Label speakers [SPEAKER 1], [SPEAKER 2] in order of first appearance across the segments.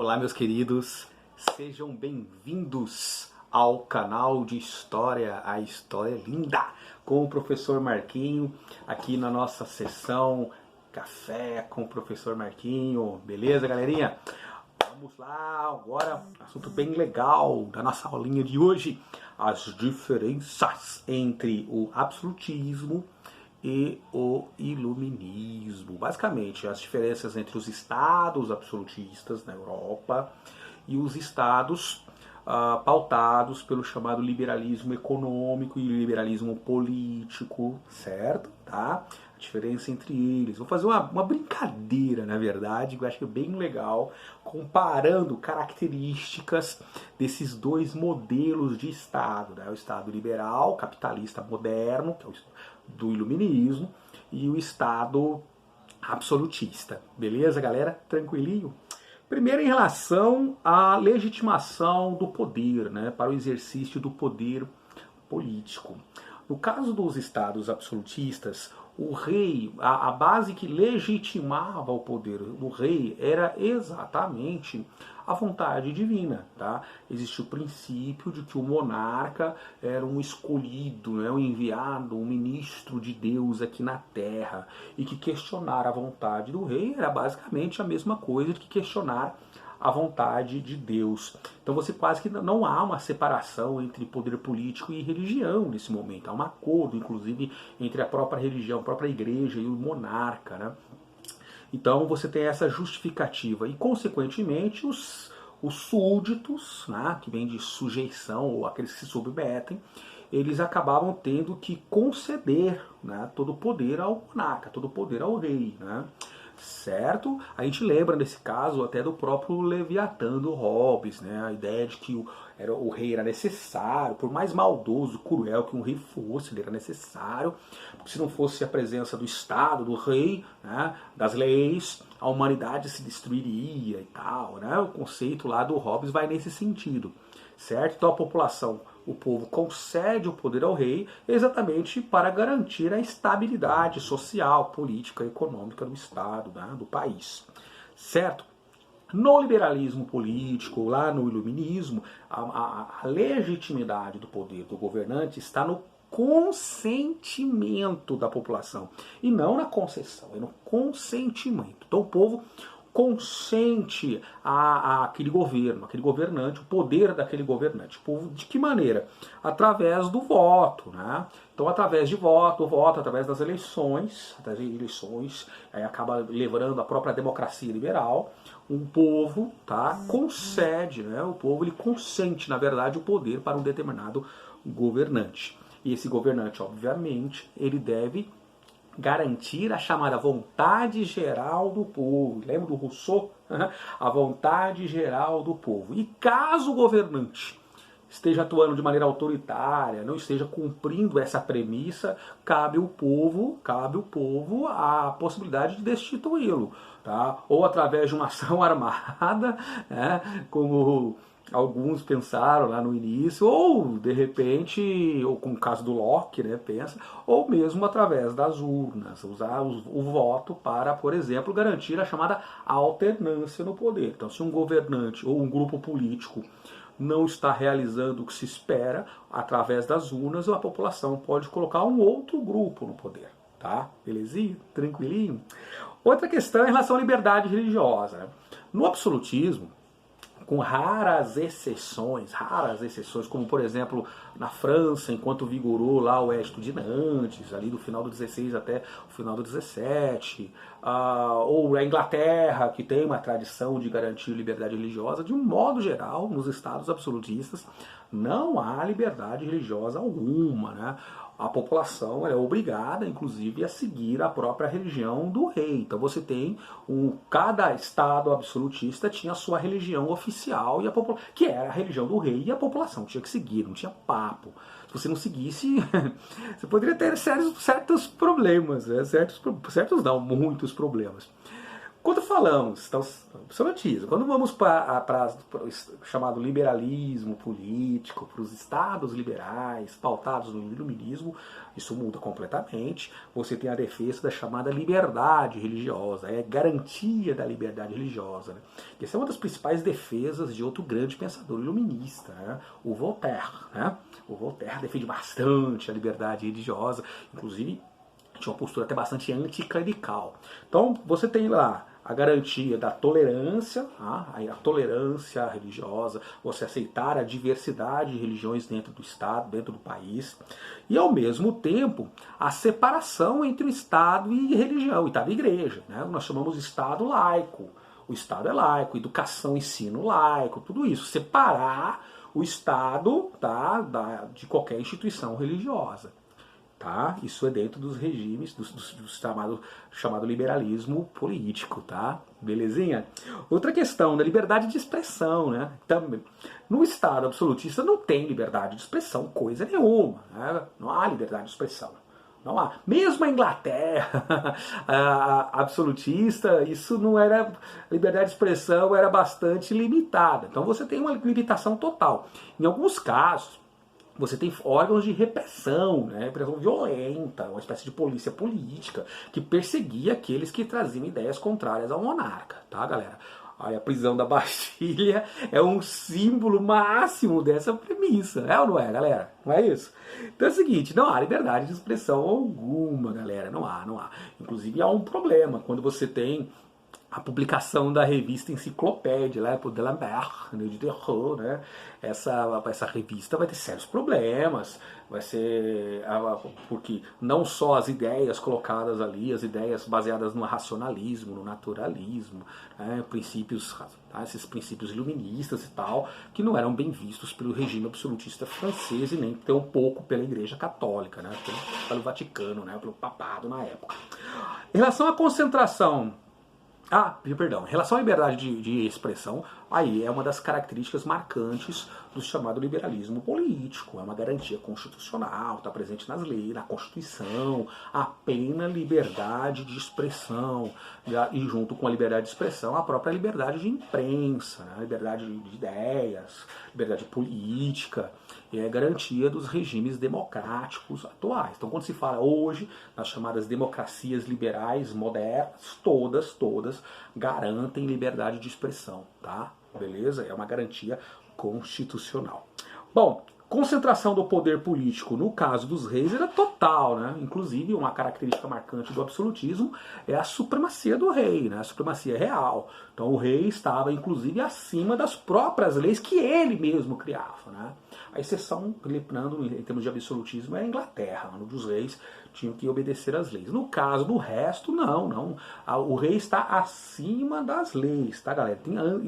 [SPEAKER 1] Olá, meus queridos, sejam bem-vindos ao canal de História, a História Linda, com o professor Marquinho, aqui na nossa sessão Café com o professor Marquinho, beleza, galerinha? Vamos lá, agora, assunto bem legal da nossa aulinha de hoje, as diferenças entre o absolutismo e o iluminismo. Basicamente, as diferenças entre os estados absolutistas na Europa e os estados pautados pelo chamado liberalismo econômico e liberalismo político, certo? Tá? A diferença entre eles. Vou fazer uma brincadeira, na verdade, que eu acho que é bem legal, comparando características desses dois modelos de Estado, né? O Estado liberal, capitalista moderno, que é o do iluminismo, e o Estado absolutista. Beleza, galera? Tranquilinho? Primeiro, em relação à legitimação do poder, né, para o exercício do poder político. No caso dos estados absolutistas, o rei, a base que legitimava o poder do rei era exatamente a vontade divina. Tá? Existe o princípio de que o monarca era um escolhido, né, um enviado, um ministro de Deus aqui na terra, e que questionar a vontade do rei era basicamente a mesma coisa de que questionar a vontade de Deus. Então você quase que não há uma separação entre poder político e religião nesse momento. Há um acordo, inclusive, entre a própria religião, a própria igreja e o monarca, né? Então você tem essa justificativa e, consequentemente, os súditos, né, que vêm de sujeição, ou aqueles que se submetem, eles acabavam tendo que conceder, né, todo o poder ao monarca, todo o poder ao rei, né? Certo? A gente lembra nesse caso até do próprio Leviatã do Hobbes, né? A ideia de que o rei era necessário, por mais maldoso, cruel que um rei fosse, ele era necessário, porque se não fosse a presença do Estado, do rei, né, das leis, a humanidade se destruiria e tal, né? O conceito lá do Hobbes vai nesse sentido, certo? Então a população, o povo concede o poder ao rei exatamente para garantir a estabilidade social, política e econômica do Estado, né, do país, certo? No liberalismo político, lá no iluminismo, a legitimidade do poder do governante está no consentimento da população e não na concessão, é no consentimento. Então o povo consente aquele governo, aquele governante, o poder daquele governante. O povo, de que maneira? Através do voto, né? Então, através de voto, através das eleições, aí acaba levando a própria democracia liberal, o povo, tá, concede, né? O povo ele consente, na verdade, o poder para um determinado governante. E esse governante, obviamente, ele deve garantir a chamada vontade geral do povo. Lembra do Rousseau? A vontade geral do povo. E caso o governante esteja atuando de maneira autoritária, não esteja cumprindo essa premissa, cabe ao povo a possibilidade de destituí-lo, tá? Ou através de uma ação armada, né? Como alguns pensaram lá no início, ou de repente, ou como o caso do Locke, né, pensa, ou mesmo através das urnas, usar o voto para, por exemplo, garantir a chamada alternância no poder. Então, se um governante ou um grupo político não está realizando o que se espera, através das urnas, a população pode colocar um outro grupo no poder. Tá? Belezinha? Tranquilinho? Outra questão é em relação à liberdade religiosa, né? No absolutismo, com raras exceções, como por exemplo na França, enquanto vigorou lá o Edito de Nantes, ali do final do 16 até o final do 17, ou a Inglaterra, que tem uma tradição de garantir liberdade religiosa, de um modo geral, nos estados absolutistas, não há liberdade religiosa alguma, né? A população é obrigada, inclusive, a seguir a própria religião do rei. Então você tem cada estado absolutista tinha a sua religião oficial, que era a religião do rei, e a população tinha que seguir, não tinha papo. Se você não seguisse, você poderia ter certos problemas, né? Certos não, muitos problemas. Quando falamos, então, absolutismo, quando vamos para o chamado liberalismo político, para os estados liberais, pautados no iluminismo, isso muda completamente. Você tem a defesa da chamada liberdade religiosa, é garantia da liberdade religiosa. Né? Essa é uma das principais defesas de outro grande pensador iluminista, né? O Voltaire. Né? O Voltaire defende bastante a liberdade religiosa, inclusive tinha uma postura até bastante anticlerical. Então você tem lá a garantia da tolerância, a tolerância religiosa, você aceitar a diversidade de religiões dentro do Estado, dentro do país, e ao mesmo tempo a separação entre o Estado e religião, Estado e igreja. Né? Nós chamamos de Estado laico. O Estado é laico, educação, ensino laico, tudo isso. Separar o Estado de qualquer instituição religiosa. Tá? Isso é dentro dos regimes do chamado liberalismo político, tá? Belezinha? Outra questão da liberdade de expressão, né? Também, no Estado absolutista não tem liberdade de expressão, coisa nenhuma, né? Não há liberdade de expressão. Não há. Mesmo a Inglaterra absolutista, isso não era. A liberdade de expressão era bastante limitada. Então você tem uma limitação total. Em alguns casos, você tem órgãos de repressão, né? Repressão violenta, uma espécie de polícia política que perseguia aqueles que traziam ideias contrárias ao monarca, tá, galera? Aí a prisão da Bastilha é um símbolo máximo dessa premissa, é ou não é, galera? Não é isso? Então é o seguinte, não há liberdade de expressão alguma, galera, não há. Inclusive há um problema, quando você tem a publicação da revista Enciclopédia, lá por D'Alembert, de terror, né? Essa revista vai ter sérios problemas, vai ser porque não só as ideias colocadas ali, as ideias baseadas no racionalismo, no naturalismo, né? Princípios, esses princípios iluministas e tal, que não eram bem vistos pelo regime absolutista francês e nem tão pouco pela Igreja Católica, né? Pelo Vaticano, né? Pelo papado na época. Em relação à concentração, em relação à liberdade de expressão, aí é uma das características marcantes do chamado liberalismo político. É uma garantia constitucional, está presente nas leis, na Constituição, a plena liberdade de expressão. E junto com a liberdade de expressão, a própria liberdade de imprensa, né? Liberdade de ideias, liberdade política, e é garantia dos regimes democráticos atuais. Então, quando se fala hoje nas chamadas democracias liberais modernas, todas garantem liberdade de expressão, tá? Beleza? É uma garantia constitucional. Bom, concentração do poder político no caso dos reis era total, né? Inclusive, uma característica marcante do absolutismo é a supremacia do rei, né? A supremacia real. Então, o rei estava, inclusive, acima das próprias leis que ele mesmo criava, né? A exceção, lembrando, em termos de absolutismo, é a Inglaterra, onde os reis tinham que obedecer às leis. No caso do resto, não. O rei está acima das leis, tá, galera?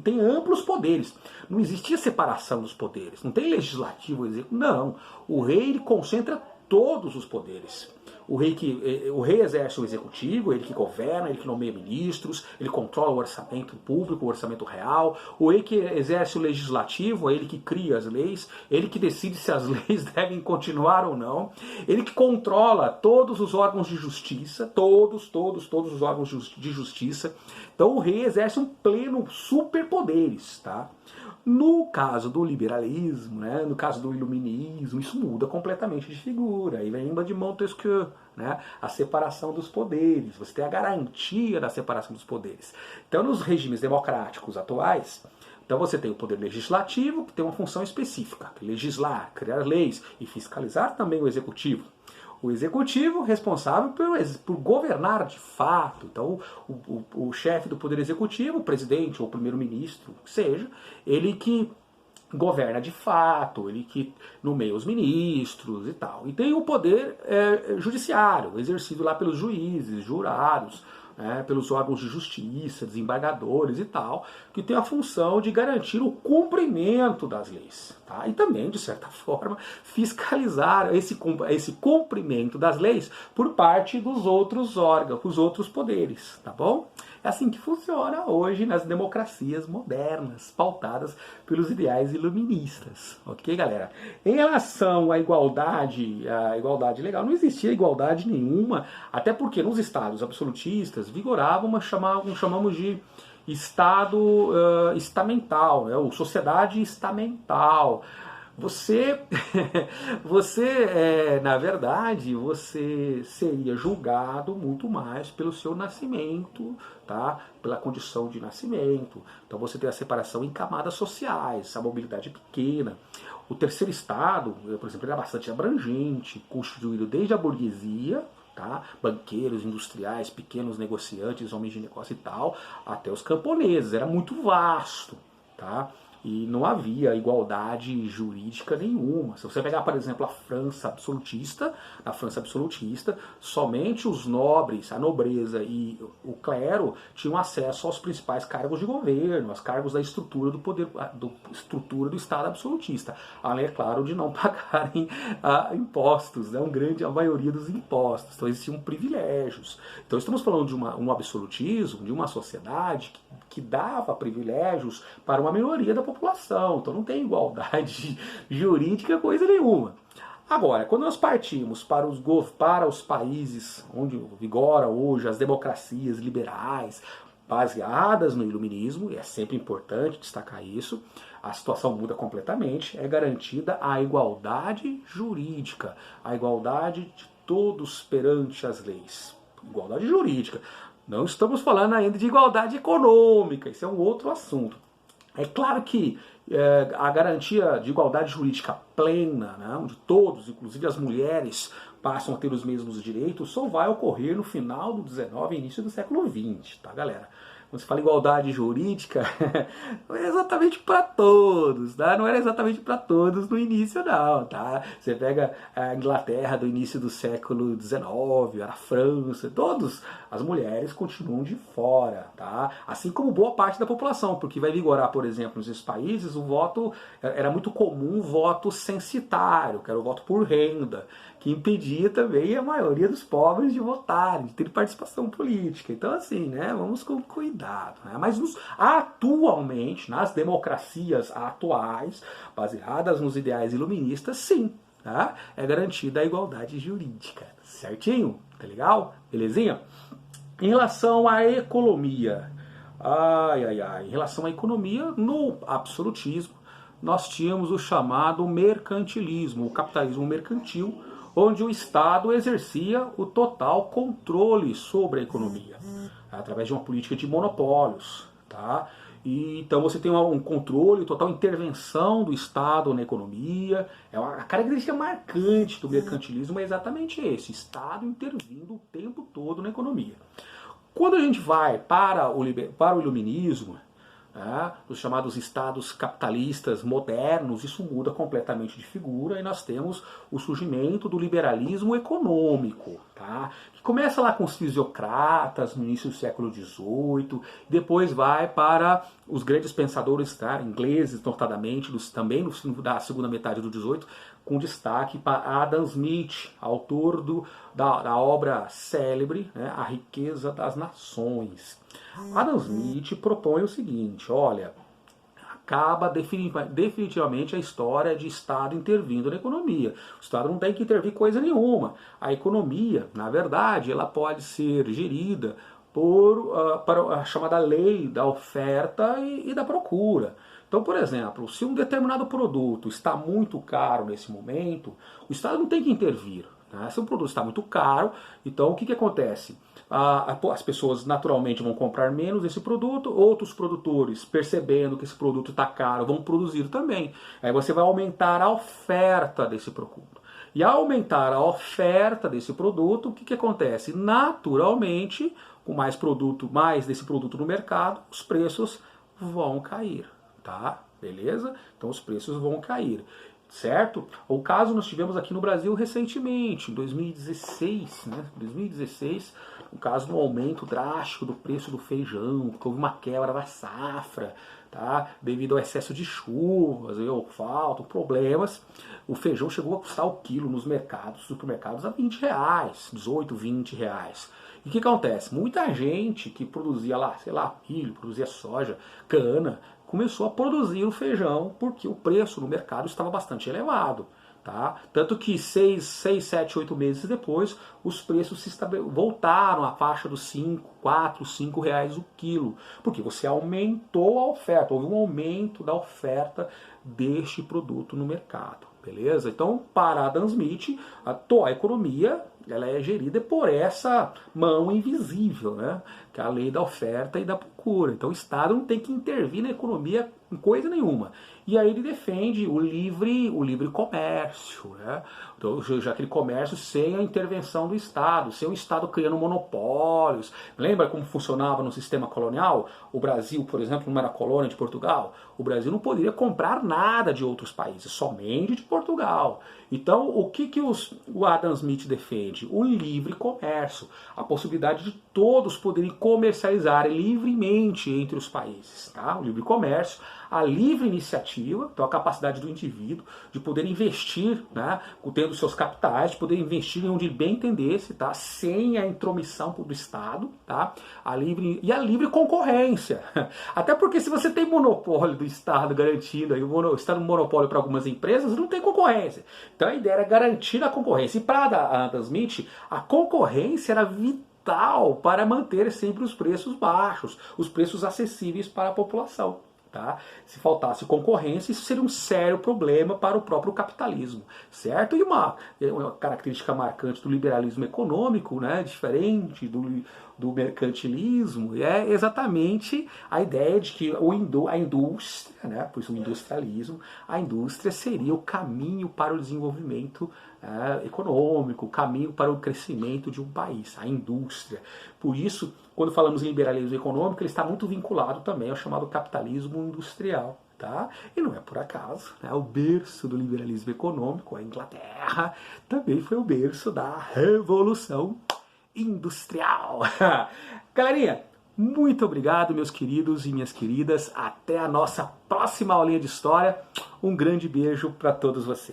[SPEAKER 1] Tem amplos poderes. Não existia separação dos poderes. Não tem legislativo, executivo. Não. O rei, ele concentra todos os poderes. O rei exerce o executivo, ele que governa, ele que nomeia ministros, ele controla o orçamento público, o orçamento real. O rei que exerce o legislativo, é ele que cria as leis, ele que decide se as leis devem continuar ou não. Ele que controla todos os órgãos de justiça, todos os órgãos de justiça. Então o rei exerce um pleno superpoderes, tá? No caso do liberalismo, né, no caso do iluminismo, isso muda completamente de figura. Aí vem de Montesquieu, né, a separação dos poderes. Você tem a garantia da separação dos poderes. Então, nos regimes democráticos atuais, então você tem o poder legislativo, que tem uma função específica, legislar, criar leis e fiscalizar também o executivo. O executivo responsável por governar de fato. Então, o chefe do poder executivo, o presidente ou o primeiro-ministro, que seja, ele que governa de fato, ele que nomeia os ministros e tal. E tem o poder judiciário, exercido lá pelos juízes, jurados, pelos órgãos de justiça, desembargadores e tal, que tem a função de garantir o cumprimento das leis, tá? E também, de certa forma, fiscalizar esse cumprimento das leis por parte dos outros órgãos, dos outros poderes, tá bom? É assim que funciona hoje nas democracias modernas, pautadas pelos ideais iluministas. Ok, galera? Em relação à igualdade legal, não existia igualdade nenhuma, até porque nos estados absolutistas vigorava chamamos de Estado estamental, né, ou sociedade estamental. Você, na verdade, você seria julgado muito mais pelo seu nascimento, tá? Pela condição de nascimento. Então você tem a separação em camadas sociais, a mobilidade pequena. O terceiro estado, por exemplo, era bastante abrangente, constituído desde a burguesia, tá? Banqueiros, industriais, pequenos negociantes, homens de negócio e tal, até os camponeses. Era muito vasto, tá? E não havia igualdade jurídica nenhuma. Se você pegar, por exemplo, a França absolutista, na França absolutista, somente os nobres, a nobreza e o clero tinham acesso aos principais cargos de governo, aos cargos da estrutura do poder, estrutura do Estado absolutista. Além, é claro, de não pagarem impostos, né? A maioria dos impostos. Então existiam privilégios. Então estamos falando de um absolutismo, de uma sociedade que dava privilégios para uma minoria da população. Então não tem igualdade jurídica coisa nenhuma. Agora, quando nós partimos para os países onde vigora hoje as democracias liberais, baseadas no iluminismo, e é sempre importante destacar isso, a situação muda completamente, é garantida a igualdade jurídica, a igualdade de todos perante as leis. Igualdade jurídica. Não estamos falando ainda de igualdade econômica, isso é um outro assunto. É claro que a garantia de igualdade jurídica plena, né, onde todos, inclusive as mulheres, passam a ter os mesmos direitos, só vai ocorrer no final do XIX e início do século XX, tá, galera? Quando se fala igualdade jurídica, não é exatamente para todos, tá? Não era exatamente para todos no início, não, tá? Você pega a Inglaterra do início do século XIX, a França, todos as mulheres continuam de fora, tá? Assim como boa parte da população, porque vai vigorar, por exemplo, nesses países, o voto, era muito comum o voto censitário, que era o voto por renda, que impedia também a maioria dos pobres de votarem, de ter participação política. Então, assim, né, vamos com cuidado. Né? Mas atualmente, nas democracias atuais, baseadas nos ideais iluministas, sim, tá? É garantida a igualdade jurídica. Certinho? Tá legal? Belezinha? Em relação à economia, em relação à economia, no absolutismo, nós tínhamos o chamado mercantilismo, o capitalismo mercantil, onde o Estado exercia o total controle sobre a economia, através de uma política de monopólios. Tá? E, então você tem um controle, total intervenção do Estado na economia. A característica marcante do mercantilismo é exatamente esse, Estado intervindo o tempo todo na economia. Quando a gente vai para o iluminismo, os chamados estados capitalistas modernos, isso muda completamente de figura e nós temos o surgimento do liberalismo econômico, tá? Que começa lá com os fisiocratas no início do século XVIII, depois vai para os grandes pensadores, tá? Ingleses, notadamente, também no fim da segunda metade do XVIII, com destaque para Adam Smith, autor da obra célebre, né, A Riqueza das Nações. Adam Smith propõe o seguinte, olha, acaba definitivamente a história de Estado intervindo na economia. O Estado não tem que intervir coisa nenhuma. A economia, na verdade, ela pode ser gerida para a chamada lei da oferta e da procura. Então, por exemplo, se um determinado produto está muito caro nesse momento, o Estado não tem que intervir. Né? Se um produto está muito caro, então o que acontece? As pessoas naturalmente vão comprar menos esse produto, outros produtores, percebendo que esse produto está caro, vão produzir também. Aí você vai aumentar a oferta desse produto. E ao aumentar a oferta desse produto, o que acontece? Naturalmente, com mais desse produto no mercado, os preços vão cair. Tá? Beleza? Então os preços vão cair. Certo? O caso nós tivemos aqui no Brasil recentemente, em 2016, né? 2016, o caso do aumento drástico do preço do feijão, que houve uma quebra da safra, tá? Devido ao excesso de chuvas, falta, problemas. O feijão chegou a custar o quilo nos supermercados a R$20, 18, R$20. E o que acontece? Muita gente que produzia lá, sei lá, milho, produzia soja, cana, começou a produzir o feijão porque o preço no mercado estava bastante elevado. Tá? Tanto que 6, 7, 8 meses depois, os preços voltaram à faixa dos 5, 4, 5 reais o quilo. Porque você aumentou a oferta, houve um aumento da oferta deste produto no mercado. Beleza? Então, para Adam Smith, a economia ela é gerida por essa mão invisível, né? Que é a lei da oferta e da procura. Então o Estado não tem que intervir na economia em coisa nenhuma. E aí ele defende o livre comércio, né? Então, já aquele comércio sem a intervenção do Estado, sem o Estado criando monopólios. Lembra como funcionava no sistema colonial? O Brasil, por exemplo, não era colônia de Portugal? O Brasil não poderia comprar nada de outros países, somente de Portugal. Então, o que o Adam Smith defende? O livre comércio, a possibilidade de todos poderem comercializar livremente entre os países. Tá? O livre comércio, a livre iniciativa, então a capacidade do indivíduo de poder investir, né, tendo seus capitais, de poder investir em onde bem entendesse, tá, sem a intromissão do Estado, tá, a livre concorrência. Até porque se você tem monopólio do Estado garantindo, aí, o Estado monopólio para algumas empresas, não tem concorrência. Então a ideia era garantir a concorrência. E para Adam Smith, a concorrência era vital para manter sempre os preços baixos, os preços acessíveis para a população. Tá? Se faltasse concorrência, isso seria um sério problema para o próprio capitalismo, certo? E uma característica marcante do liberalismo econômico, né, diferente do mercantilismo, é exatamente a ideia de que a indústria, né, por isso o industrialismo, a indústria seria o caminho para o desenvolvimento econômico, o caminho para o crescimento de um país, a indústria. Por isso, quando falamos em liberalismo econômico, ele está muito vinculado também ao chamado capitalismo industrial. Tá? E não é por acaso, né? O berço do liberalismo econômico, a Inglaterra, também foi o berço da Revolução Industrial. Galerinha, muito obrigado, meus queridos e minhas queridas. Até a nossa próxima aulinha de história. Um grande beijo para todos vocês.